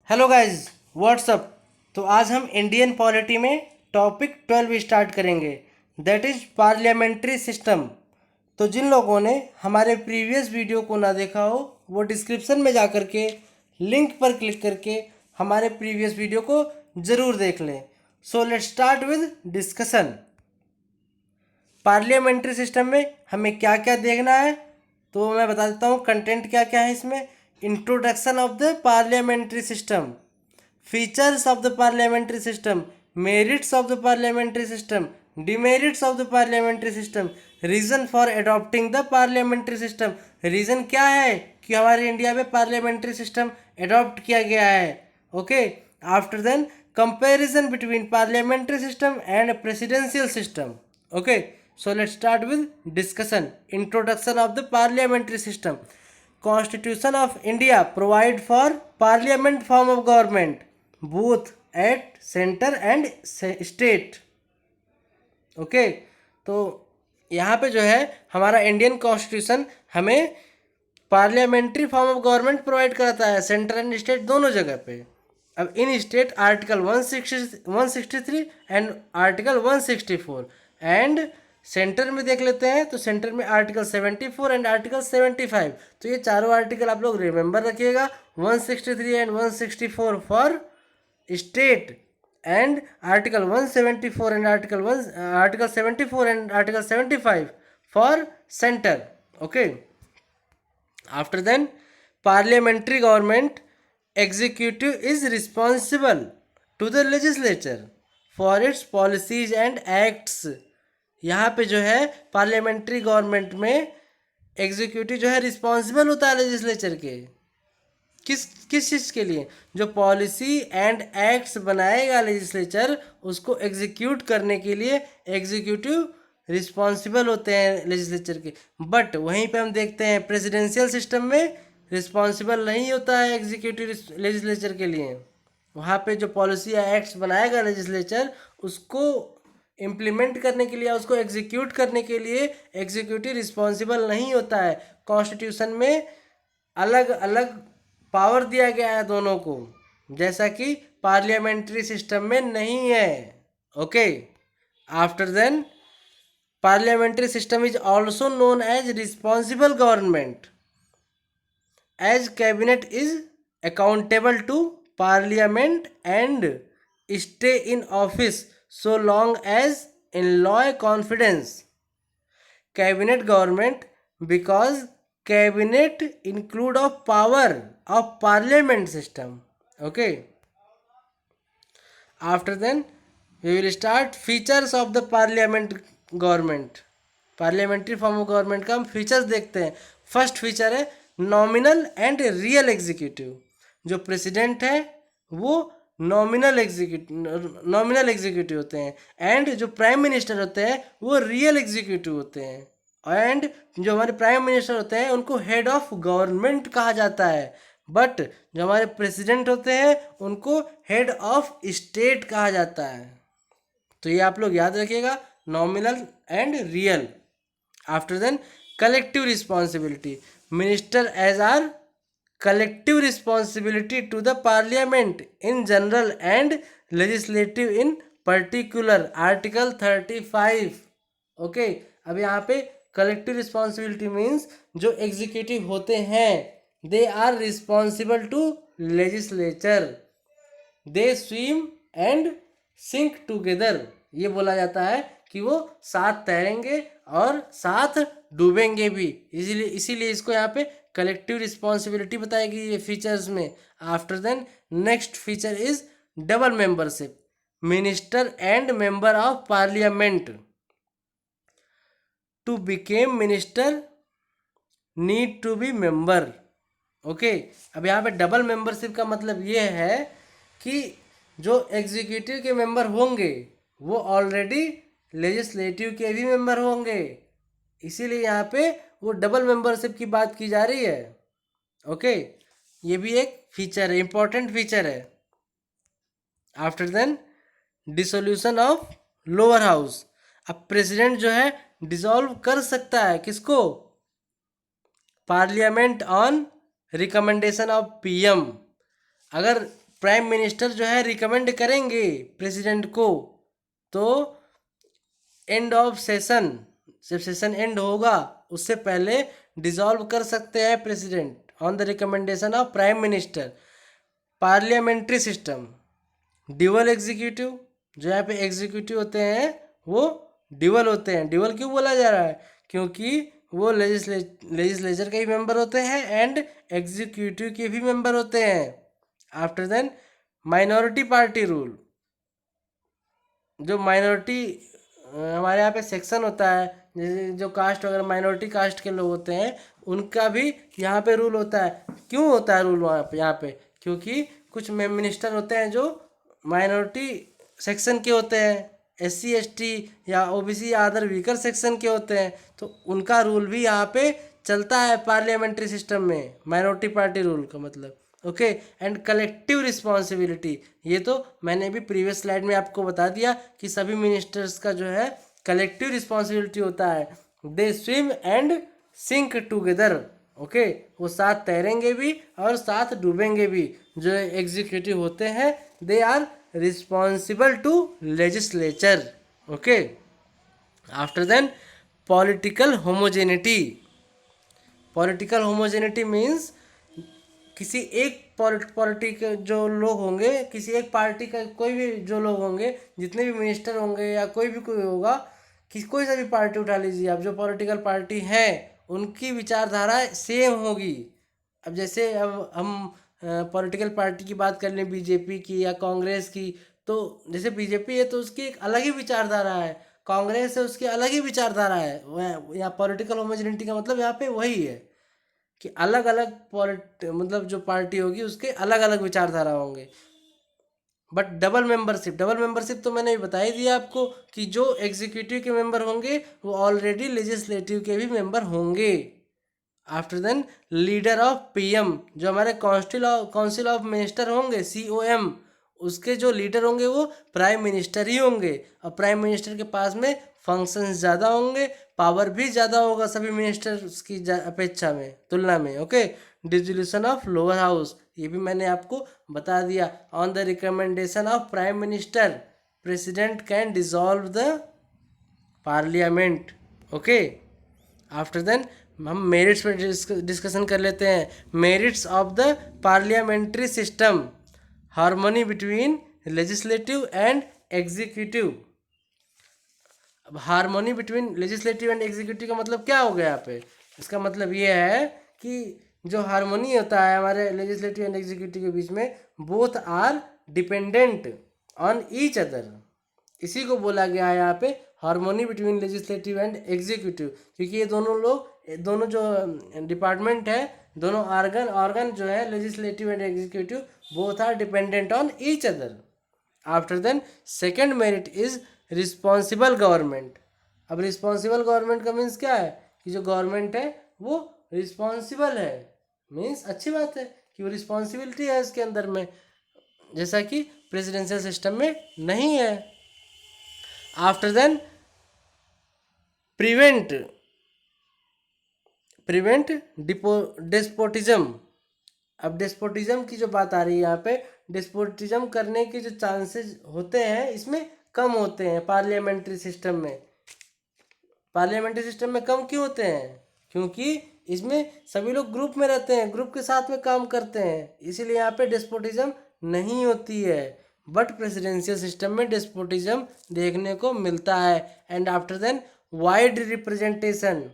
Hello guys, WhatsApp. तो आज हम इंडियन पॉलिटी में टॉपिक 12 स्टार्ट करेंगे, दैट इज पार्लियामेंट्री सिस्टम। तो जिन लोगों ने हमारे प्रीवियस वीडियो को ना देखा हो वो डिस्क्रिप्शन में जा कर के लिंक पर क्लिक करके हमारे प्रीवियस वीडियो को ज़रूर देख लें। So let's start with discussion. Parliamentary system में हमें क्या क्या देखना है, तो मैं बता देता हूँ कंटेंट क्या क्या है इसमें। Introduction of the parliamentary system, features of the parliamentary system, merits of the parliamentary system, demerits of the parliamentary system, reason for adopting the parliamentary system. Reason क्या है कि हमारे इंडिया में पार्लियामेंट्री सिस्टम एडॉप्ट किया गया है। Okay, after then comparison between parliamentary system and presidential system. Okay, so let's start with discussion. Introduction of the parliamentary system. Constitution of India provide for parliament form of government both at center and state. Okay, तो यहाँ पे जो है हमारा Indian constitution हमें parliamentary form of government provide कराता है, centre and state दोनों जगह पे। अब इन state article 163 and article 164, and centre में देख लेते हैं तो सेंटर में आर्टिकल 74 एंड आर्टिकल 75। तो ये चारों आर्टिकल आप लोग रिमेंबर रखिएगा, 163 and 164 for state and article 174 and article 74 and article 75 for centre. Okay, after then parliamentary government executive is responsible to the legislature for its policies and acts। यहाँ पे जो है पार्लियामेंट्री गवर्नमेंट में executive जो है responsible होता है legislature के, किस किस चीज़ के लिए, जो पॉलिसी एंड एक्ट्स बनाएगा लेजिस्लेचर उसको एग्जीक्यूट करने के लिए एग्जीक्यूटिव रिस्पॉन्सिबल होते हैं लेजिस्लेचर के। बट वहीं पे हम देखते हैं प्रेसिडेंशियल सिस्टम में रिस्पॉन्सिबल नहीं होता है एग्जीक्यूटिव लेजिस्लेचर के लिए। वहाँ पे जो पॉलिसी या एक्ट्स बनाएगा लेजिस्लेचर उसको इम्प्लीमेंट करने के लिए, उसको एग्जीक्यूट करने के लिए एग्जीक्यूटिव रिस्पॉन्सिबल नहीं होता है। कॉन्स्टिट्यूशन में अलग अलग पावर दिया गया है दोनों को, जैसा कि पार्लियामेंट्री सिस्टम में नहीं है। Okay, after then parliamentary system is also known as responsible government, as cabinet is accountable to parliament and stay in office so long as enjoy confidence cabinet government, because cabinet include of power of parliament system. Okay, after then we will start features of the parliament government। Parliamentary form of government का हम features देखते हैं। First feature है nominal and real executive. जो president है वो nominal executive होते हैं, एंड जो प्राइम मिनिस्टर होते हैं वो रियल एग्जीक्यूटिव होते हैं। एंड जो हमारे प्राइम मिनिस्टर होते हैं उनको हेड ऑफ गवर्नमेंट कहा जाता है, बट जो हमारे प्रेसिडेंट होते हैं उनको हेड ऑफ स्टेट कहा जाता है। तो ये आप लोग याद रखिएगा, nominal and real. After then collective responsibility, minister as are collective responsibility to the parliament in general and legislative in particular, article 35। Okay, अब यहाँ पे कलेक्टिव रिस्पॉन्सिबिलिटी मीन्स जो एग्जीक्यूटिव होते हैं they are responsible to legislature, they swim and sink together. ये बोला जाता है कि वो साथ तैरेंगे और साथ डूबेंगे भी, इसीलिए इसको यहाँ पे कलेक्टिव रिस्पॉन्सिबिलिटी बताएगी ये फीचर्स में। After then next feature is double membership, minister and member of parliament to became minister need to be member. Okay, अब यहाँ पे डबल मेंबरशिप का मतलब ये है कि जो एग्जीक्यूटिव के मेंबर होंगे वो ऑलरेडी लेजिस्लेटिव के भी मेंबर होंगे, इसीलिए यहाँ पे वो डबल मेंबरशिप की बात की जा रही है। ओके, ये भी एक फीचर है, इंपॉर्टेंट फीचर है। After then dissolution of lower house, अब प्रेसिडेंट जो है डिसॉल्व कर सकता है किसको, parliament on recommendation of PM. अगर प्राइम मिनिस्टर जो है रिकमेंड करेंगे प्रेसिडेंट को, तो एंड ऑफ सेशन, जब सेशन एंड होगा उससे पहले डिसॉल्व कर सकते हैं president on the recommendation of prime minister. Parliamentary system, dual executive, जो यहाँ पे एग्जीक्यूटिव होते हैं वो ड्यूअल होते हैं। ड्यूअल क्यों बोला जा रहा है? क्योंकि वो लेजिस्लेचर के भी मेंबर होते हैं एंड एग्जीक्यूटिव के भी मेंबर होते हैं। After then minority party rule, जो माइनॉरिटी हमारे यहाँ पे सेक्शन होता है, जैसे जो कास्ट वगैरह माइनॉरिटी कास्ट के लोग होते हैं उनका भी यहाँ पे रूल होता है। क्यों होता है रूल वहाँ पे? यहाँ पे क्योंकि कुछ मिनिस्टर होते हैं जो माइनॉरिटी सेक्शन के होते हैं, SC ST या OBC या अदर वीकर सेक्शन के होते हैं, तो उनका रूल भी यहाँ पे चलता है पार्लियामेंट्री सिस्टम में, माइनॉरिटी पार्टी रूल का मतलब। ओके, एंड कलेक्टिव रिस्पॉन्सिबिलिटी, ये तो मैंने भी प्रीवियस स्लाइड में आपको बता दिया कि सभी मिनिस्टर्स का जो है कलेक्टिव रिस्पॉन्सिबिलिटी होता है। They swim and sink together. Okay, वो साथ तैरेंगे भी और साथ डूबेंगे भी। जो एग्जीक्यूटिव होते हैं they are responsible to legislature. Okay, after then political homogeneity. Political homogeneity means किसी एक पॉलिटिक जो लोग होंगे, किसी एक पार्टी का कोई भी जो लोग होंगे, जितने भी मिनिस्टर होंगे या कोई होगा, कोई सा भी पार्टी उठा लीजिए आप, जो पॉलिटिकल पार्टी है उनकी विचारधारा सेम होगी। अब जैसे अब हम पॉलिटिकल पार्टी की बात कर लें, BJP की या कांग्रेस की, तो जैसे BJP है तो उसकी एक अलग ही विचारधारा है, कांग्रेस है उसकी अलग ही विचारधारा है। या पॉलिटिकल होमोजेनिटी का मतलब यहाँ पे वही है कि अलग अलग मतलब जो पार्टी होगी उसके अलग अलग विचारधारा होंगे। बट डबल मेंबरशिप तो मैंने बता ही दिया आपको कि जो एग्जीक्यूटिव के मेंबर होंगे वो ऑलरेडी लेजिस्लेटिव के भी मेंबर होंगे। After then leader of PM, जो हमारे काउंसिल ऑफ मिनिस्टर होंगे COM, उसके जो लीडर होंगे वो प्राइम मिनिस्टर ही होंगे। और प्राइम मिनिस्टर के पास में फंक्शंस ज़्यादा होंगे, पावर भी ज़्यादा होगा सभी मिनिस्टर्स की अपेक्षा में, तुलना में। Okay, dissolution of lower house, ये भी मैंने आपको बता दिया। On the recommendation of prime minister president can dissolve the parliament. Okay, after then हम मेरिट्स पर डिस्कशन कर लेते हैं। Merits of the parliamentary system, harmony between legislative and executive. अब harmony between legislative and executive का मतलब क्या हो गया यहाँ पे? इसका मतलब ये है कि जो हार्मनी होता है हमारे लेजिस्लेटिव एंड एग्जीक्यूटिव के बीच में, both are dependent on each other. इसी को बोला गया है यहाँ पे harmony between legislative and executive, क्योंकि ये दोनों जो डिपार्टमेंट है, दोनों ऑर्गन जो है legislative and executive, both are dependent on each other. After then second merit is responsible government. अब रिस्पॉन्सिबल गवर्नमेंट का मीन्स क्या है? कि जो गवर्नमेंट है वो रिस्पॉन्सिबल है, मीन्स अच्छी बात है कि वो रिस्पॉन्सिबिलिटी है इसके अंदर में, जैसा कि प्रेसिडेंशियल सिस्टम में नहीं है। After then prevent despotism. अब डेस्पोटिज्म की जो बात आ रही है यहाँ पे, डेस्पोटिज्म करने के जो चांसेस होते हैं इसमें कम होते हैं पार्लियामेंट्री सिस्टम में। पार्लियामेंट्री सिस्टम में कम क्यों होते हैं? क्योंकि इसमें सभी लोग ग्रुप में रहते हैं, ग्रुप के साथ में काम करते हैं, इसीलिए यहाँ पे डेस्पोटिज्म नहीं होती है। बट प्रेसिडेंशियल सिस्टम में डेस्पोटिज्म देखने को मिलता है। And after then wide representation.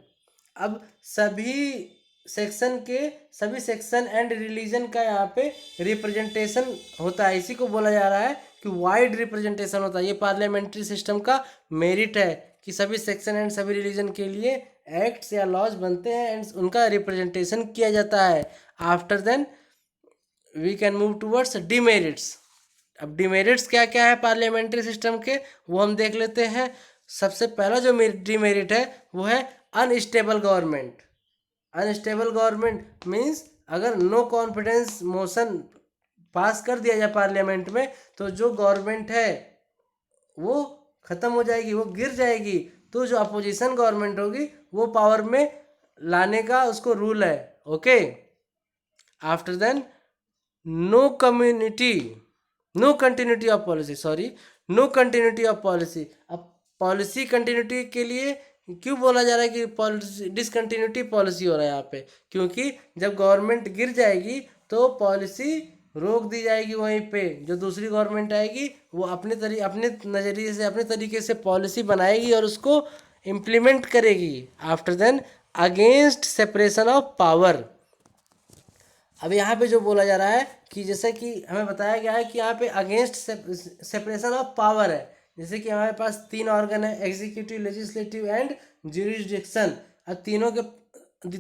अब सभी सेक्शन एंड रिलीजन का यहाँ पे रिप्रेजेंटेशन होता है, इसी को बोला जा रहा है कि वाइड रिप्रेजेंटेशन होता है। ये पार्लियामेंट्री सिस्टम का मेरिट है कि सभी सेक्शन एंड सभी रिलीजन के लिए एक्ट्स या लॉज बनते हैं एंड उनका रिप्रेजेंटेशन किया जाता है। After then we can move towards demerits. अब डीमेरिट्स क्या क्या है पार्लियामेंट्री सिस्टम के, वो हम देख लेते हैं। सबसे पहला जो डीमेरिट है वो है unstable government. Unstable government means अगर नो कॉन्फिडेंस मोशन पास कर दिया जाए पार्लियामेंट में तो जो गवर्नमेंट है वो ख़त्म हो जाएगी, वो गिर जाएगी। तो जो अपोजिशन गवर्नमेंट होगी वो पावर में लाने का उसको रूल है। Okay, after then no continuity of policy, sorry, no continuity of policy. अब पॉलिसी कंटिन्यूटी के लिए क्यों बोला जा रहा है कि पॉलिसी डिसकंटिन्यूटी पॉलिसी हो रहा है यहाँ पे? क्योंकि जब गवर्नमेंट गिर जाएगी तो पॉलिसी रोक दी जाएगी वहीं पे। जो दूसरी गवर्नमेंट आएगी वो अपने नज़रिए से, अपने तरीके से पॉलिसी बनाएगी और उसको इम्प्लीमेंट करेगी। After then against separation of power. अब यहाँ पे जो बोला जा रहा है कि जैसे कि हमें बताया गया है कि यहाँ पे अगेंस्ट सेपरेशन ऑफ पावर है। जैसे कि हमारे पास 3 ऑर्गन है, एग्जीक्यूटिव, लेजिस्लेटिव एंड ज्यूरिसडिक्शन। अब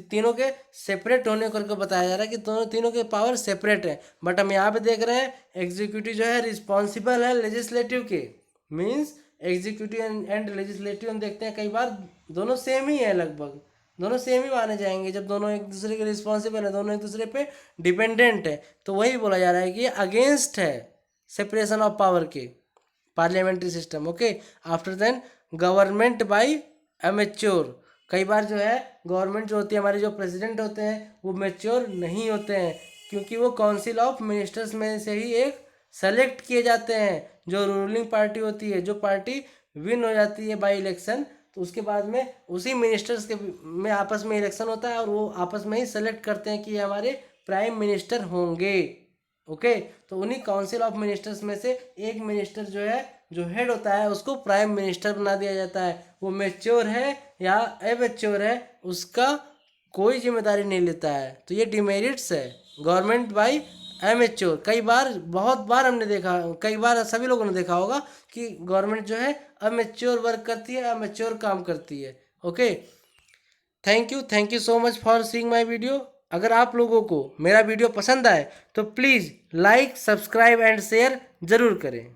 तीनों के सेपरेट होने करके बताया जा रहा है कि तीनों के पावर सेपरेट है। बट हम यहाँ पे देख रहे हैं एग्जीक्यूटिव जो है रिस्पॉन्सिबल है लेजिस्लेटिव के, मीन्स एग्जीक्यूटिव एंड लेजिस्लेटिव हम देखते हैं कई बार दोनों सेम ही है, लगभग दोनों सेम ही माने जाएंगे जब दोनों एक दूसरे के रिस्पॉन्सिबल है, दोनों एक दूसरे पे डिपेंडेंट है। तो वही बोला जा रहा है कि ये अगेंस्ट है सेपरेशन ऑफ पावर के, parliamentary system. Okay, after then government by amateur. कई बार जो है गवर्नमेंट जो होती है, हमारे जो प्रेसिडेंट होते हैं वो मेच्योर नहीं होते हैं, क्योंकि वो काउंसिल ऑफ मिनिस्टर्स में से ही एक सेलेक्ट किए जाते हैं। जो रूलिंग पार्टी होती है, जो पार्टी विन हो जाती है बाई इलेक्शन, तो उसके बाद में उसी मिनिस्टर्स के में आपस में इलेक्शन होता है और वो आपस में ही सेलेक्ट करते हैं कि ये हमारे प्राइम मिनिस्टर होंगे। ओके, तो उन्हीं काउंसिल ऑफ मिनिस्टर्स में से एक मिनिस्टर जो है, जो हेड होता है, उसको प्राइम मिनिस्टर बना दिया जाता है। वो मैच्योर है या एमेच्योर है उसका कोई जिम्मेदारी नहीं लेता है। तो ये डिमेरिट्स है गवर्नमेंट बाय एमेच्योर। कई बार, बहुत बार हमने देखा, कई बार सभी लोगों ने देखा होगा कि गवर्नमेंट जो है अमेच्योर वर्क करती है, अमेच्योर काम करती है। Okay, thank you so much for seeing my video. अगर आप लोगों को मेरा वीडियो पसंद आए तो please like, subscribe and share ज़रूर करें।